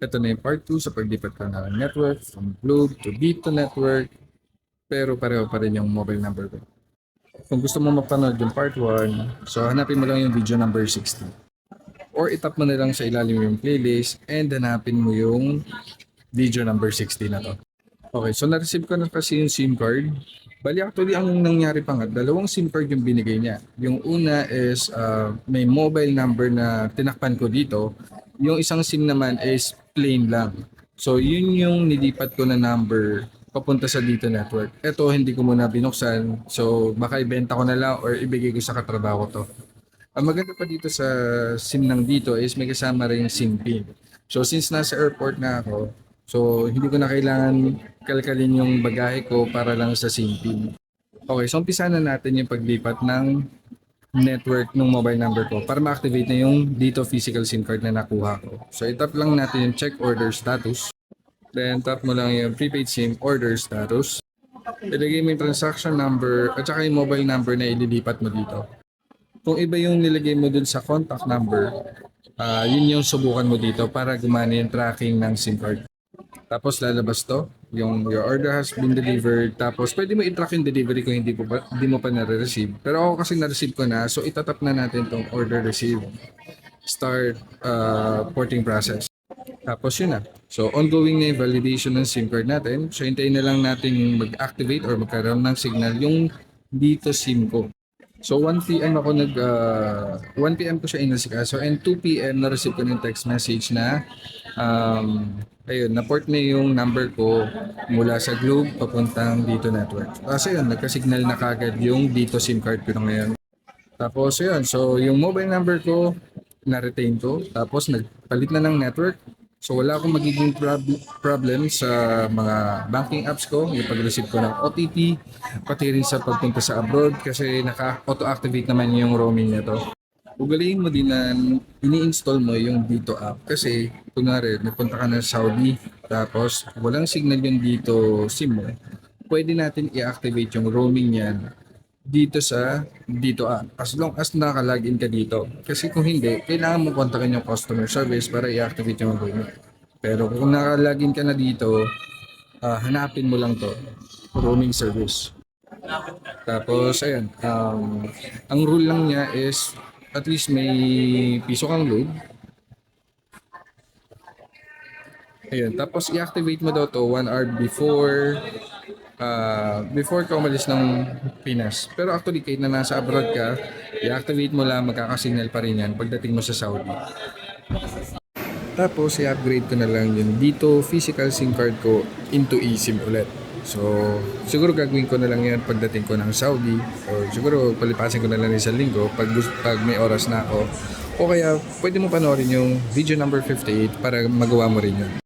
Ito na yung part 2 sa paglipat ko ng network from Globe to Dito network, pero pareho pa rin yung mobile number ko. Kung gusto mo mapanood yung part 1, so hanapin mo lang yung video number 60. Or itap mo na lang sa ilalim yung playlist and hanapin mo yung video number 60 na to. Okay, so na-receive ko na kasi yung SIM card. Bali actually ang nangyari pa nga, dalawang SIM card yung binigay niya. Yung una is may mobile number na tinakpan ko dito. Yung isang SIM naman is plain lang. So yun yung nilipat ko na number papunta sa dito network. Ito hindi ko muna binuksan. So baka ibenta ko na lang or ibigay ko sa katrabaho to. Ang maganda pa dito sa SIM ng dito is may kasama rin SIM pin. So since nasa airport na ako, so hindi ko na kailangan kalkalin yung bagahe ko para lang sa SIM pin. Okay, so umpisa na natin yung paglipat ng network ng mobile number ko para ma-activate na yung dito physical SIM card na nakuha ko. So itap lang natin yung check order status. Then tap mo lang yung prepaid SIM order status. Ilagay mo yung transaction number at saka yung mobile number na ililipat mo dito. Kung iba yung nilagay mo dun sa contact number, yun yung subukan mo dito para gumana yung tracking ng SIM card. Tapos lalabas to, yung your order has been delivered. Tapos pwede mo i-track yung delivery kung hindi mo pa nare-receive. Pero ako kasi na-receive ko na, so itatap na natin tong order receive. Start porting process. Tapos yun na. So ongoing na yung validation ng SIM card natin. So hintayin na lang natin mag-activate or magkaroon ng signal yung dito SIM ko. So 1 PM ako 1 PM ko siya inasikaso and 2 PM na-receive ko ng text message na ayun, na-port na yung number ko mula sa Globe papuntang dito network. Kasi yun, nagka-signal na kagad yung dito SIM card ko na ngayon. Tapos yun, so yung mobile number ko na-retain ko, tapos nagpalit na ng network. So wala akong magiging problem sa mga banking apps ko, yung pag-receive ko ng OTP, pati rin sa pagpunta sa abroad kasi naka-auto-activate naman yung roaming nito. Ugaliin mo din na ini-install mo yung Dito app kasi kunwari nagpunta ka na sa Saudi tapos walang signal yung Dito SIM mo, pwede natin i-activate yung roaming niyan dito sa Dito app as long as naka-login ka dito. Kasi kung hindi, kailangan mo kontakin yung customer service para i-activate yung roaming. Pero kung naka-login ka na dito, hanapin mo lang to, roaming service. Tapos ayan, ang rule lang niya is at least may piso kang load. Ayun, tapos i-activate mo daw to 1 hour before ka umalis ng Pinas. Pero actually, kahit na nasa abroad ka, i-activate mo lang, magkakasignal pa rin yan pagdating mo sa Saudi. Tapos, i-upgrade ko na lang yung dito physical SIM card ko into eSIM ulit. So, siguro gagawin ko na lang yan pagdating ko ng Saudi or siguro palipasin ko na lang isang linggo pag may oras na ako. O kaya, pwede mo panoorin yung video number 58 para magawa mo rin yun.